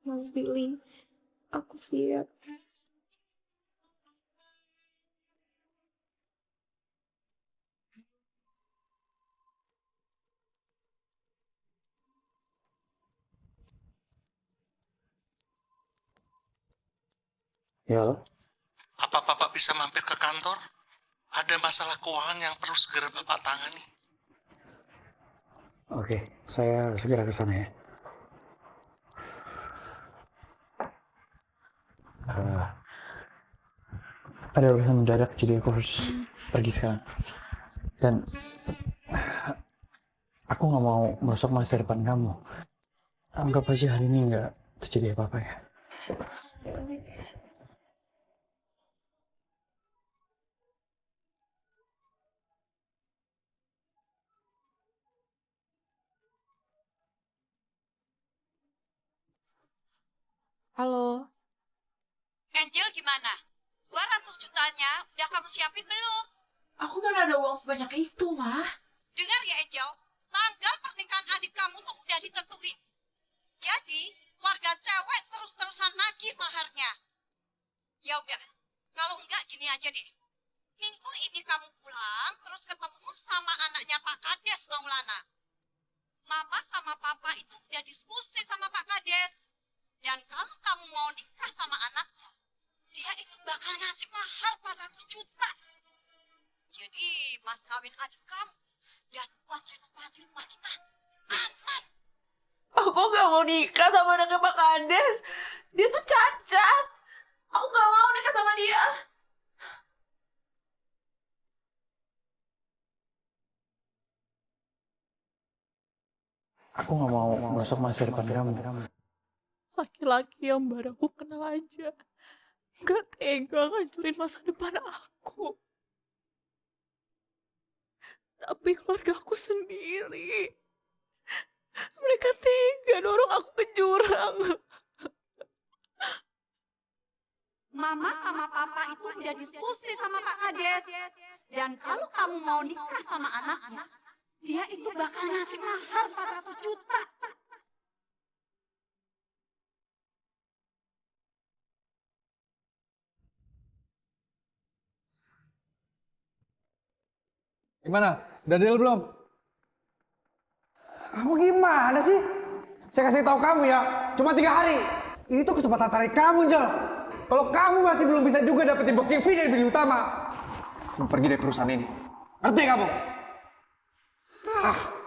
Mas Billy, aku siap. Ya, halo? Apa Bapak bisa mampir ke kantor? Ada masalah keuangan yang perlu segera Bapak tangani. Oke, saya segera ke sana ya. Ada urusan mendadak, jadi aku harus pergi sekarang. Dan aku nggak mau merusak masa depan kamu. Anggap aja hari ini nggak terjadi apa-apa ya. Halo, Angel gimana? 200 jutanya udah kamu siapin belum? aku mana ada uang sebanyak itu, mah. Dengar ya Angel, tanggal pernikahan adik kamu tuh udah ditentuin. Jadi, warga cewek terus-terusan nagih maharnya. Ya udah, kalau enggak gini aja deh. Minggu ini kamu pulang, terus ketemu sama anaknya Pak Kades Maulana. Mama sama Papa itu udah diskusi sama Pak Kades. Dan kalau kamu mau nikah sama anaknya, dia itu bakal ngasih mahar 400 juta. Jadi mas kawin adik kamu dan uang renovasi rumah kita aman. Aku gak mau nikah sama anaknya Pak Kades. Dia tuh cacat. Aku gak mau nikah sama dia. Aku nggak mau merusak masa depan kamu. Laki-laki yang baru aku kenal aja gak tega ngancurin masa depan aku. Tapi keluarga aku sendiri, mereka tega dorong aku ke jurang. Mama sama papa itu udah diskusi sama Pak Kades. Dan kalau kamu mau nikah sama anaknya, dia itu bakal ngasih mahar 400 juta. Gimana? Udah deal belum? Kamu gimana sih? Saya kasih tahu kamu ya, cuma 3 hari. Ini tuh kesempatan tarik kamu, Jol. Kalau kamu masih belum bisa juga dapetin booking fee dari Billy Utama, kamu pergi dari perusahaan ini. Ngerti kamu? Ah.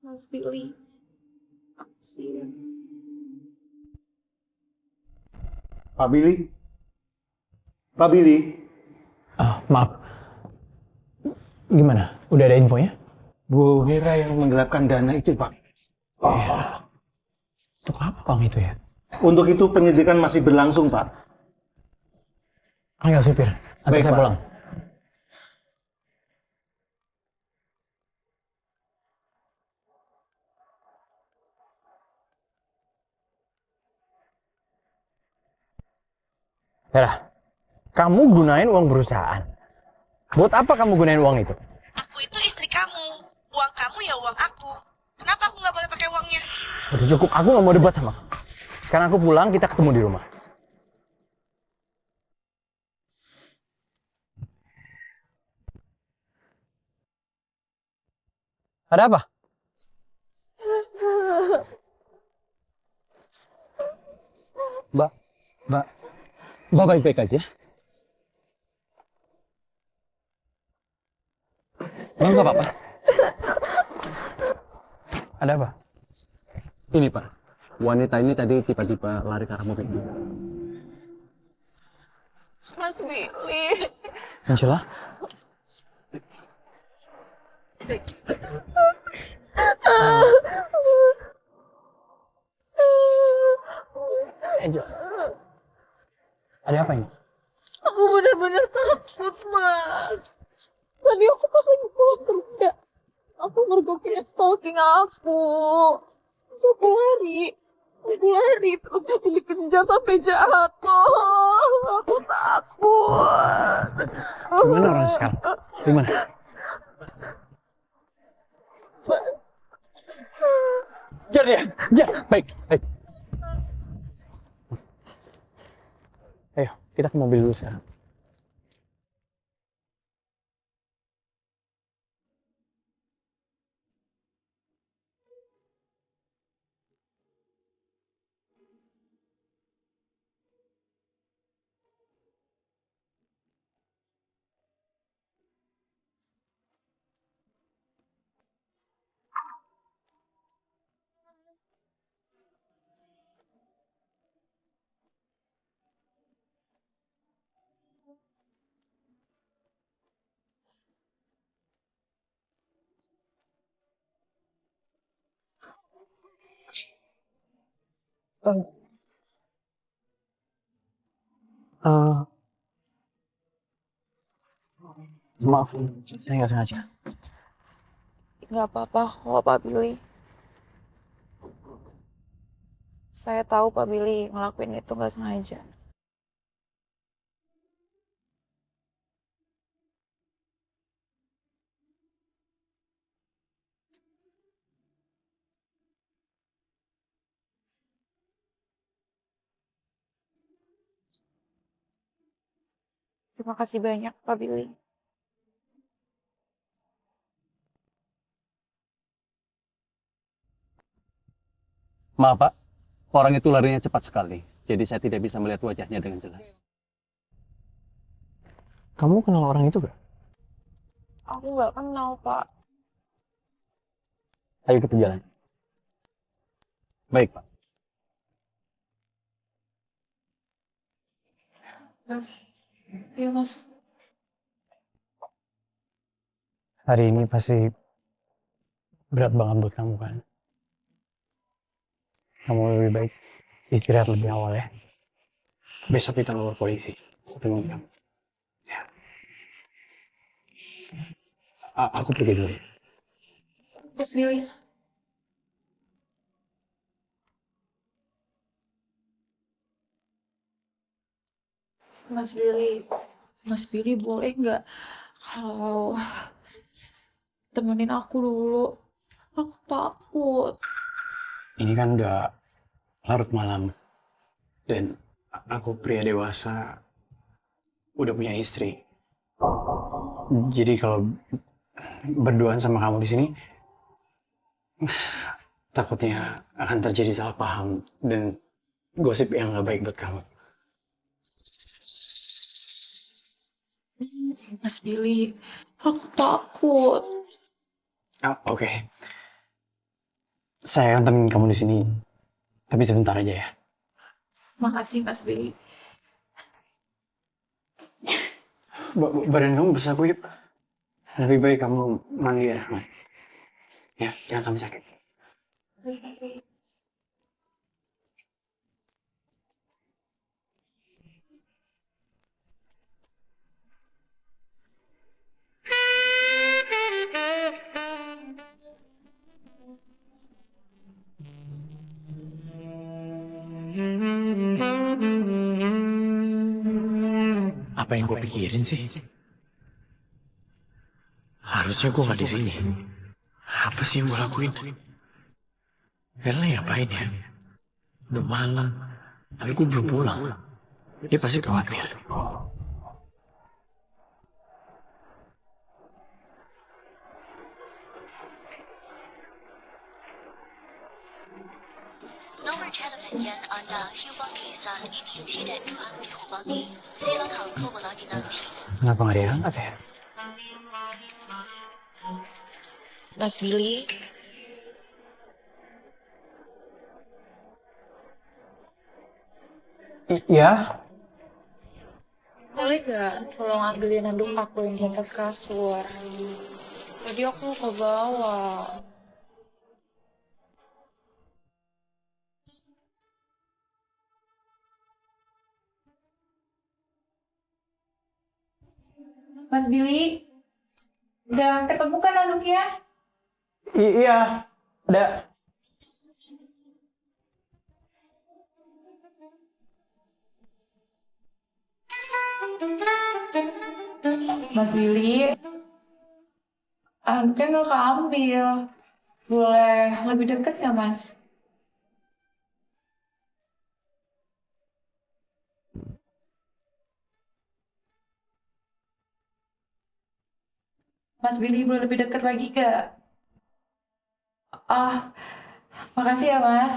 Mas Billy, aku siap. Pak Billy? Pak Billy? Maaf. Gimana? Udah ada infonya? Bu Hera yang menggelapkan dana itu, Pak. Ya. Untuk apa bang itu ya? Untuk itu penyelidikan masih berlangsung, Pak. Panggil supir. Nanti Baik, saya Pak. pulang. Hera, kamu gunain uang perusahaan. Buat apa kamu gunain uang itu? Aku itu istri kamu. Uang kamu ya uang aku. Kenapa aku nggak boleh pakai uangnya? Udah cukup, aku nggak mau debat sama kamu. Sekarang aku pulang, kita ketemu di rumah. Ada apa? Mbak, Mbak, Mbak baik-baik aja. Mbak nggak apa-apa. Ada apa? Ini Pak, wanita ini tadi tiba-tiba lari ke arah mobil ini. Mas Billy. Angela? Jo, ada apa ini? Aku benar-benar takut, Mas. Tadi aku pas lagi pulang kerja, aku mergokin yang stalking aku. Terus aku lari, terus dia dikejar sampai jatuh. Aku takut. Gimana orang sekarang? Gimana? Jar ya, Jar. Baik, baik. Ayo, kita ke mobil dulu sekarang. Maaf, saya nggak sengaja. Nggak apa-apa kok, Pak Billy. Saya tahu Pak Billy ngelakuin itu nggak sengaja. Terima kasih banyak, Pak Billy. Maaf Pak, orang itu larinya cepat sekali. Jadi saya tidak bisa melihat wajahnya dengan jelas. Kamu kenal orang itu gak? Aku nggak kenal, Pak. Ayo kita jalan. Baik Pak. Mas, iya Mas. Hari ini pasti berat banget buat kamu kan? Kamu lebih baik istirahat lebih awal ya. Besok kita lapor polisi. Ketemu kamu. Ya. Aku pergi dulu. Mas Billy. Mas Billy boleh nggak kalau temenin aku dulu? Aku takut. Ini kan udah larut malam. Dan aku pria dewasa. Udah punya istri. Jadi kalau berduaan sama kamu di sini, takutnya akan terjadi salah paham dan gosip yang nggak baik buat kamu. Mas Billy, aku takut. Oke. Saya akan temenin kamu di sini, tapi sebentar aja ya. Makasih Mas Billy. Badan kamu besar kuyup. Lebih baik kamu mandi ya, Man. Ya, jangan sampai sakit. Mas Billy. Apa yang gue pikirin sih? Harusnya gue nggak di sini. Apa sih yang gue lakuin? Bella ngapain ya? Udah malam, tapi gue belum pulang. Dia pasti khawatir. Nomor telepon yang Anda hubungi saat ini tidak dapat dihubungi. Silakan hubungi nanti. Kenapa nggak diangkat ya? Mas Billy. Iya. Boleh gak tolong ambilin handuk aku yang di atas kasur? Tadi aku ke bawah. Mas Billy, udah ketemu kan anduknya? Iya, ada. Mas Billy, anduknya nggak keambil. Boleh lebih deket nggak, Mas? Mas Billy, boleh lebih dekat lagi gak? Ah, makasih ya, Mas.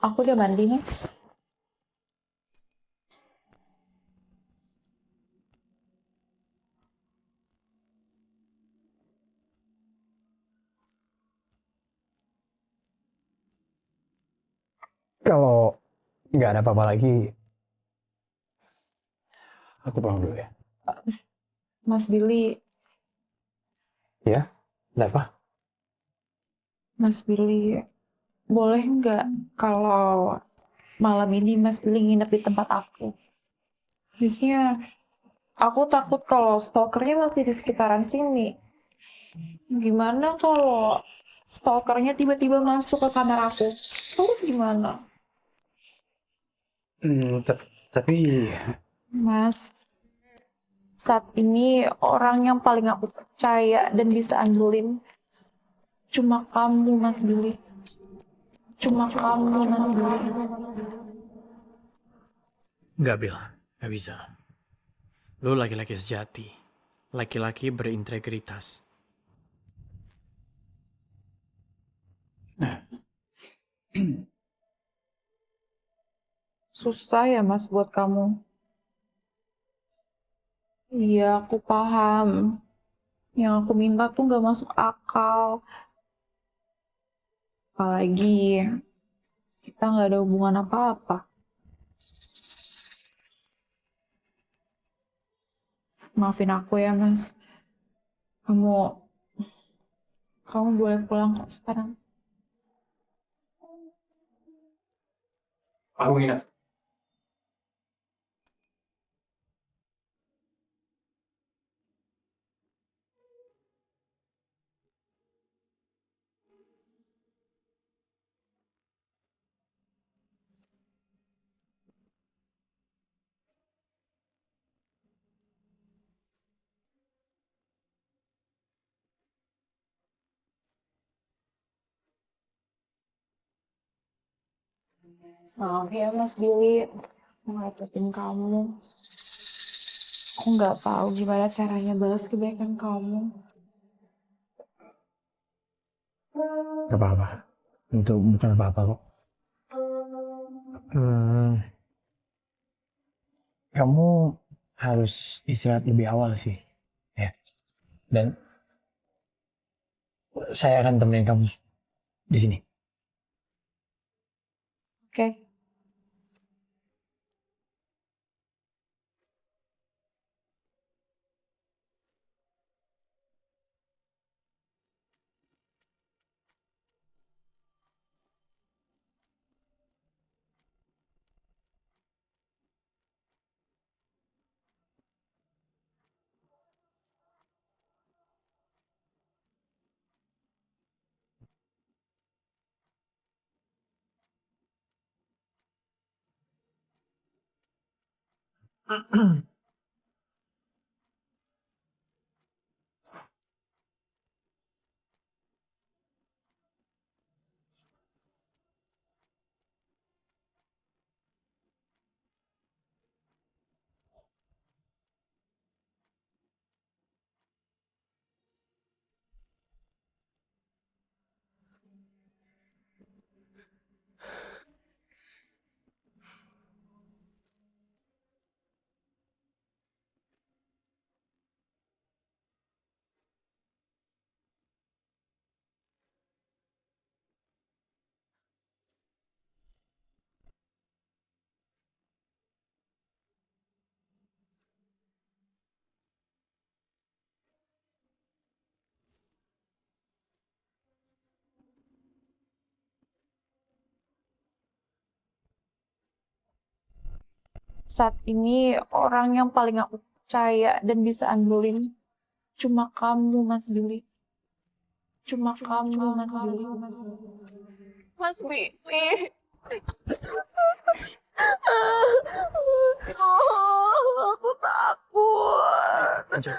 Aku udah mandi, Mas. Kalau nggak ada apa-apa lagi, aku pulang dulu ya. Mas Billy, Ya, ada apa? Mas Billy, boleh nggak kalau malam ini Mas Billy nginep di tempat aku? Biasanya aku takut kalau stalkernya masih di sekitaran sini. Gimana kalau stalkernya tiba-tiba masuk ke kamar aku? Terus gimana? Tapi Mas, saat ini orang yang paling aku percaya dan bisa andelin cuma kamu, Mas Billy. Cuma kamu, Mas Billy. Nggak, Bil. Nggak bisa. Lu laki-laki sejati. Laki-laki berintegritas. Susah ya, Mas, buat kamu. Iya, aku paham. Yang aku minta tuh nggak masuk akal. Apalagi kita nggak ada hubungan apa-apa. Maafin aku ya, Mas. Kamu, kamu boleh pulang kok sekarang. aku nginep. Maaf ya, Mas Billy. Ngerepotin kamu. Aku nggak tahu gimana caranya balas kebaikan kamu. Gak apa-apa. Itu bukan apa-apa kok. Kamu harus istirahat lebih awal sih. Ya. Dan saya akan temenin kamu di sini. Oke. Saat ini orang yang paling aku percaya dan bisa andalin cuma kamu, Mas Billy. Cuma kamu, Mas Billy. Mas Billy. Aku takut. Angel.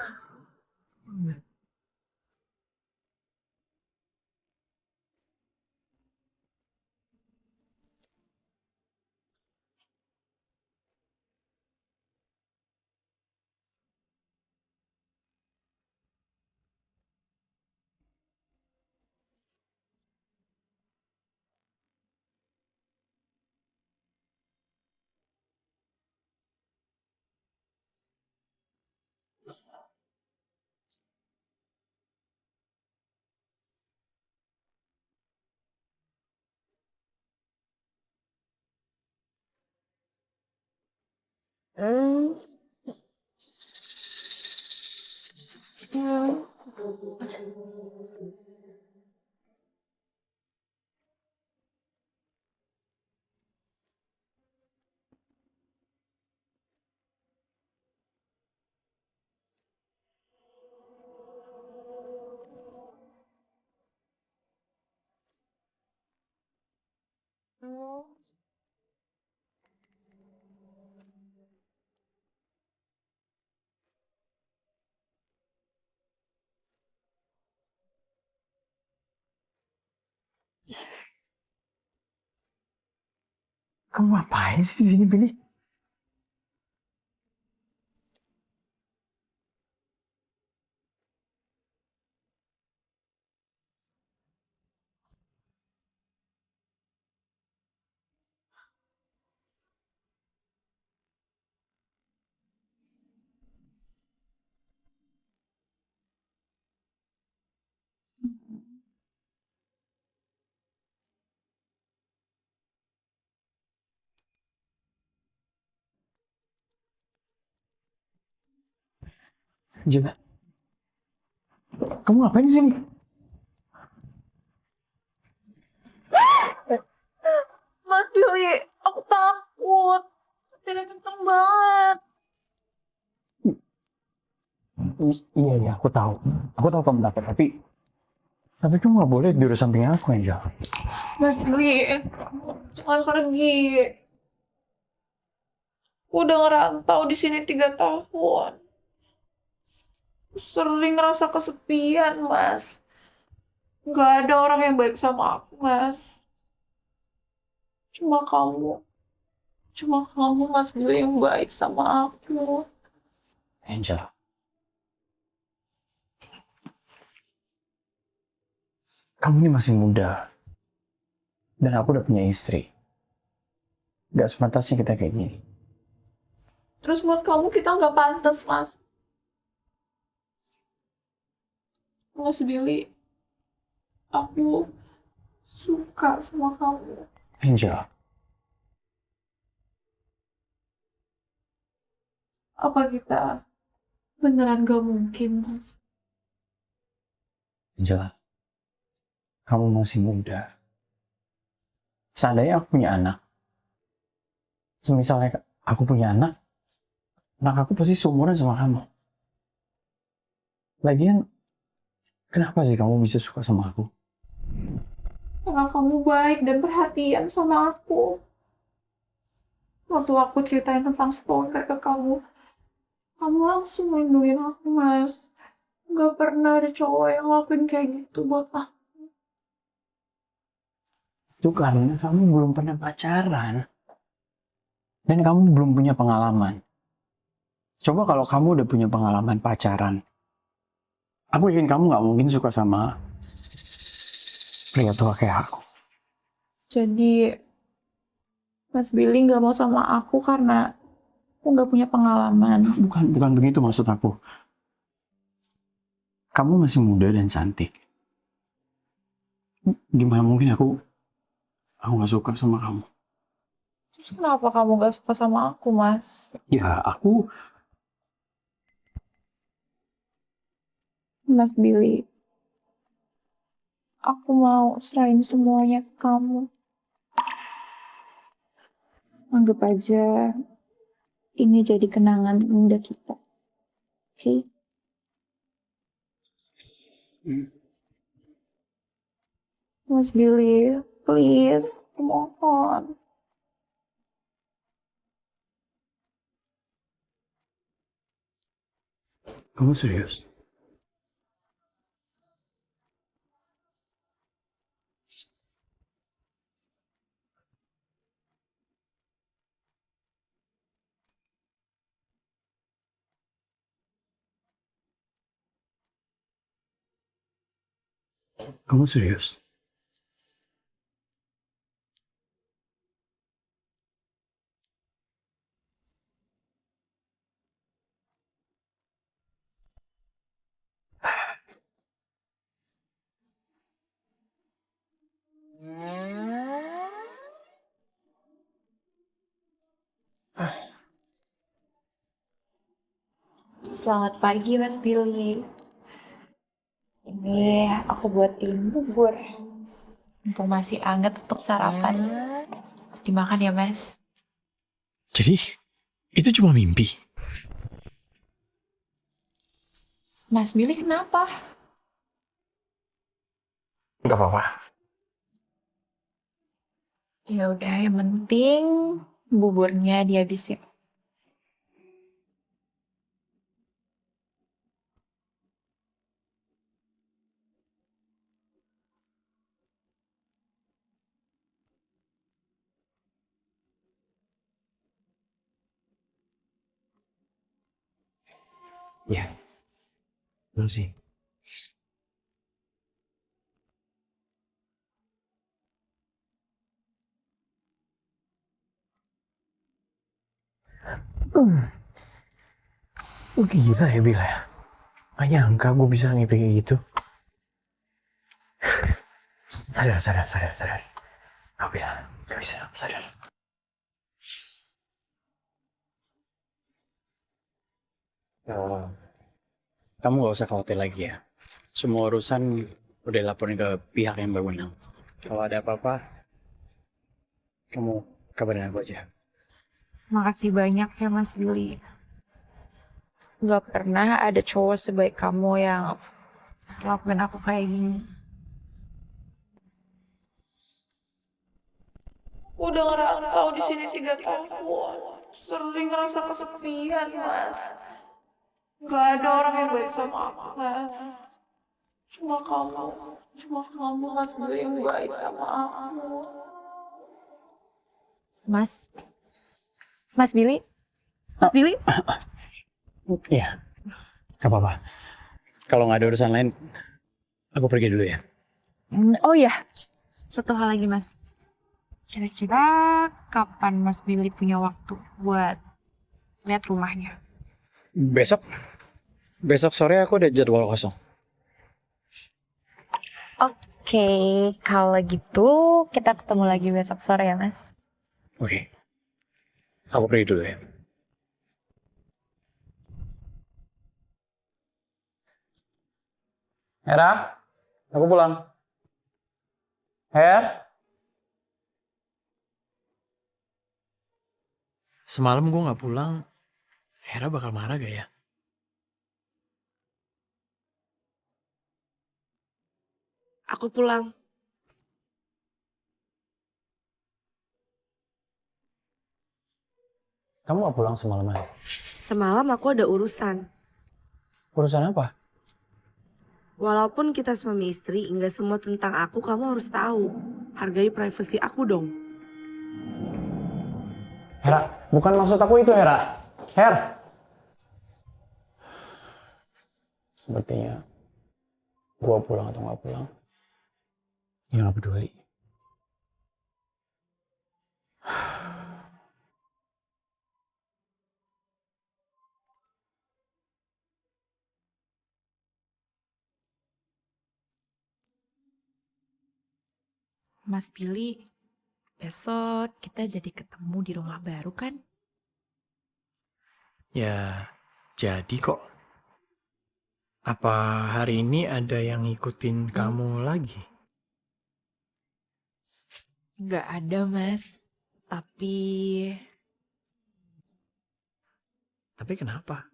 Kamu ngapain sih di sini, Billy? Angel, kamu ngapain di sini? Mas Billy, aku takut. Tidak kenceng banget. Iya, iya, aku tahu. Aku tahu kamu takut, tapi kamu nggak boleh duduk samping aku, Angel. Mas Billy, jangan pergi. Aku udah ngerantau di sini 3 tahun. Sering ngerasa kesepian, Mas. Nggak ada orang yang baik sama aku, Mas. Cuma kamu. Cuma kamu, Mas Billy, yang baik sama aku. Angel, kamu ini masih muda. Dan aku udah punya istri. Gak sepantasnya kita kayak gini. Terus menurut kamu kita nggak pantas, Mas. Mas Billy, aku suka sama kamu. Angel, Apa kita beneran gak mungkin, Mas? Angel, kamu masih muda. Seandainya aku punya anak, semisalnya aku punya anak aku pasti seumuran sama kamu. Lagian, kenapa sih kamu bisa suka sama aku? Karena kamu baik dan perhatian sama aku. Waktu aku ceritain tentang stalker ke kamu langsung melindungi aku, Mas. Gak pernah ada cowok yang ngelakuin kayak gitu buat aku. Itu karena kamu belum pernah pacaran. Dan kamu belum punya pengalaman. Coba kalau kamu udah punya pengalaman pacaran, aku yakin kamu gak mungkin suka sama pria tua kayak aku. Jadi, Mas Billy gak mau sama aku karena aku gak punya pengalaman. Bukan begitu maksud aku. Kamu masih muda dan cantik. Gimana mungkin aku gak suka sama kamu? Terus kenapa kamu gak suka sama aku, Mas? Ya, aku... Mas Billy, aku mau serahin semuanya ke kamu. Anggap aja ini jadi kenangan indah kita. Oke? Mas Billy, please, mohon. Kamu serius? Kamu serius? Selamat pagi, Mas Billy. Ini aku buatin bubur. Mumpung masih anget untuk sarapan. Dimakan ya, Mas. Jadi, itu cuma mimpi? Mas Billy kenapa? Gak apa-apa. Ya udah, yang penting buburnya dihabisin. Ya, belum sih. Gila ya Bila ya. Gak nyangka gue bisa ngimpi kayak gitu. Sadar. Gak bisa, sadar. Kamu gak usah khawatir lagi ya. Semua urusan udah laporin ke pihak yang berwenang. Kalau ada apa-apa, kamu kabarin aku aja. Makasih banyak ya, Mas Billy. Gak pernah ada cowok sebaik kamu yang lakuin aku kayak gini. Udah ngerantau di sini 3 tahun. Sering ngerasa kesepian, Mas. Gak ada orang yang baik sama aku, Mas. Cuma kamu, Mas Billy yang baik sama aku. Mas Billy? Mas Billy? Iya, gak apa-apa. Kalau nggak ada urusan lain, aku pergi dulu ya. Oh iya, satu hal lagi, Mas. Kira-kira kapan Mas Billy punya waktu buat lihat rumahnya? Besok sore aku ada jadwal kosong. Oke, kalau gitu kita ketemu lagi besok sore ya, Mas. Oke, aku pergi dulu ya. Hera, aku pulang. Semalam gue nggak pulang, Hera bakal marah gak ya? Aku pulang. Kamu gak pulang semalam aja? Semalam aku ada urusan. Urusan apa? Walaupun kita suami istri, nggak semua tentang aku kamu harus tahu. Hargai privasi aku dong. Hera, bukan maksud aku itu Hera. Sepertinya gua pulang atau nggak pulang, ya nggak peduli. Mas Billy, besok kita jadi ketemu di rumah baru kan? Ya, jadi kok. Apa hari ini ada yang ngikutin kamu lagi? Nggak ada, Mas. Tapi Tapi kenapa?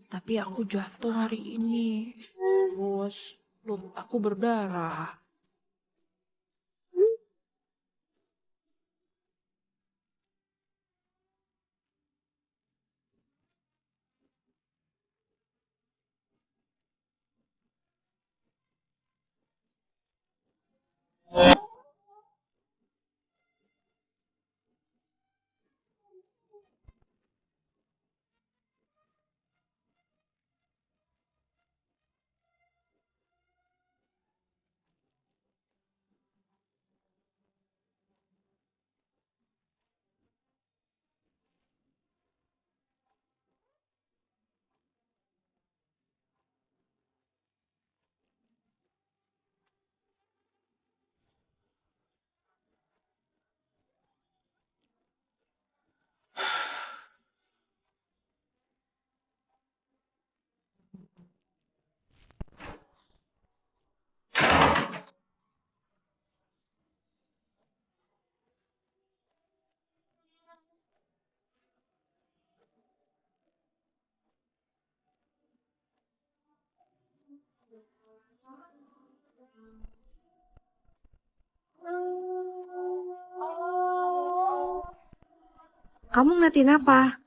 Tapi aku jatuh hari ini. Terus lutut aku berdarah. Kamu ngeliatin apa?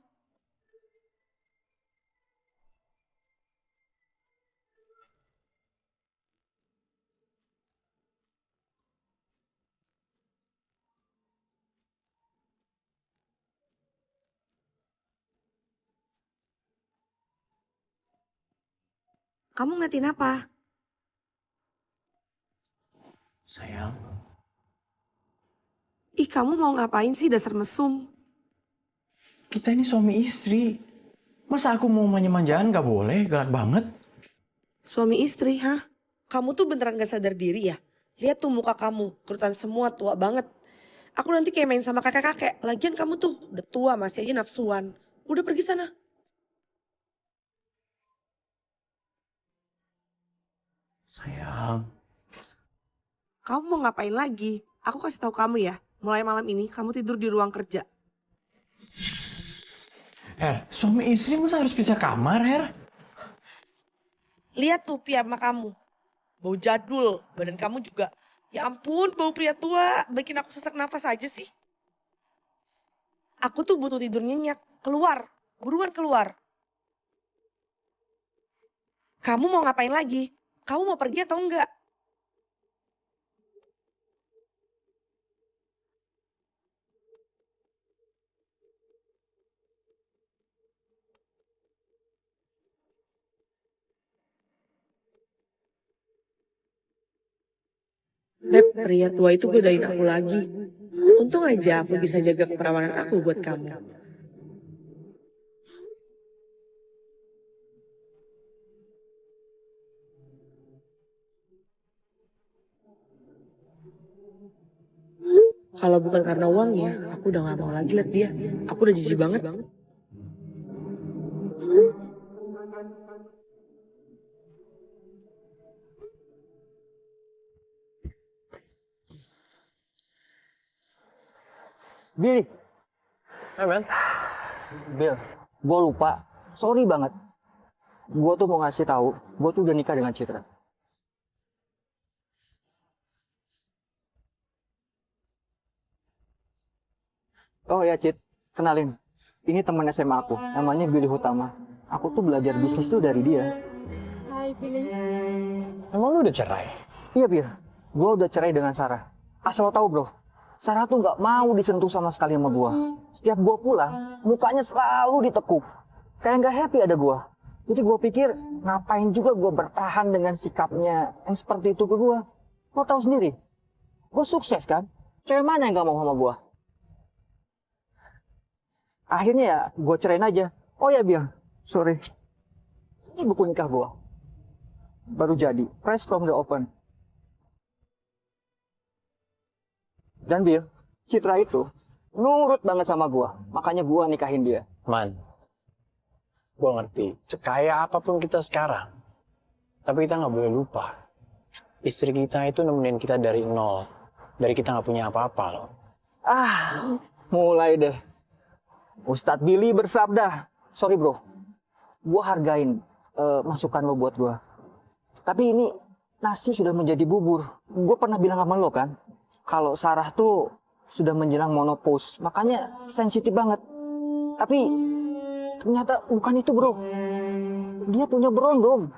Kamu ngeliatin apa? Sayang, Ih, kamu mau ngapain sih dasar mesum? kita ini suami istri. Masa aku mau manja-manjaan gak boleh? Galak banget. Suami istri, hah? Kamu tuh beneran gak sadar diri ya? Lihat tuh muka kamu, kerutan semua, tua banget. Aku nanti kayak main sama kakek-kakek. Lagian kamu tuh udah tua, masih aja nafsuan. Udah pergi sana. Sayang, Kamu mau ngapain lagi? Aku kasih tahu kamu ya. Mulai malam ini kamu tidur di ruang kerja. suami istri masa harus pisah kamar, Her? Lihat tuh piyama kamu. Bau jadul, badan kamu juga. Ya ampun, bau pria tua. Bikin aku sesak nafas aja sih. Aku tuh butuh tidur nyenyak. Keluar, buruan keluar. Kamu mau ngapain lagi? Kamu mau pergi atau enggak? Beb, pria tua itu godain aku lagi. Untung aja aku bisa jaga keperawanan aku buat kamu. Kalau bukan karena uangnya, aku udah gak mau lagi liat dia. Aku udah jijik banget. Billy, Hey, man. Bill, gue lupa. Sorry banget. Gue tuh mau ngasih tahu, gue tuh udah nikah dengan Citra. Oh ya, Cit, kenalin. Ini teman SMA aku, namanya Billy Hutama. Aku tuh belajar bisnis tuh dari dia. Emang lu udah cerai? Iya, Bill. Gue udah cerai dengan Sarah. Asal lo tahu, bro. Sarah tuh nggak mau disentuh sama sekali sama gue. Setiap gue pulang, mukanya selalu ditekuk. Kayak nggak happy ada gue. Jadi gue pikir, ngapain juga gue bertahan dengan sikapnya yang seperti itu ke gue. Lo tahu sendiri, gue sukses kan? Cewek mana yang nggak mau sama gue? Akhirnya ya, gue cerain aja. Oh ya, Bill. Sorry. Ini buku nikah gue. Baru jadi, fresh from the open. Dan Bill, Citra itu nurut banget sama gua, makanya gua nikahin dia. Man, gue ngerti. Sekaya apapun kita sekarang, tapi kita nggak boleh lupa. Istri kita itu nemenin kita dari nol. Dari kita nggak punya apa-apa loh. Mulai deh. Ustadz Billy bersabda, sorry bro, gua hargain masukan lo buat gua. Tapi ini nasi sudah menjadi bubur. Gue pernah bilang sama lo kan, kalau Sarah tuh sudah menjelang menopause, makanya sensitif banget. Tapi ternyata bukan itu bro. Dia punya berondong.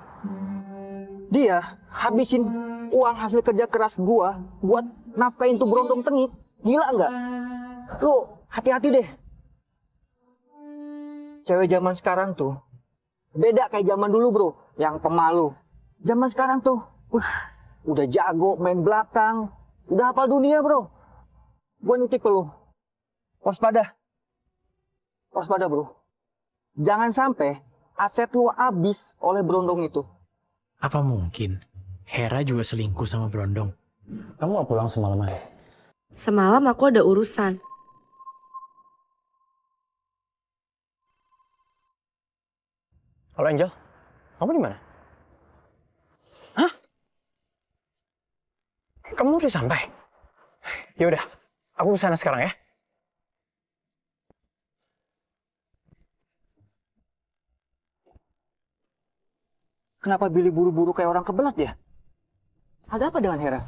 Dia habisin uang hasil kerja keras gua buat nafkahin tuh berondong tengik. Gila nggak? Lo hati-hati deh. Cewek zaman sekarang tuh beda kayak zaman dulu bro, yang pemalu. Zaman sekarang tuh, udah jago main belakang, udah hafal dunia bro. Gua nitip ke lu, waspada bro. Jangan sampai aset lu habis oleh berondong itu. Apa mungkin Hera juga selingkuh sama Brondong? Kamu gak pulang semalaman? Semalam aku ada urusan. Halo Angel, kamu di mana? Hah? Kamu udah sampai? Ya udah, aku kesana sekarang ya. Kenapa Billy buru-buru kayak orang kebelat ya? Ada apa dengan Hera?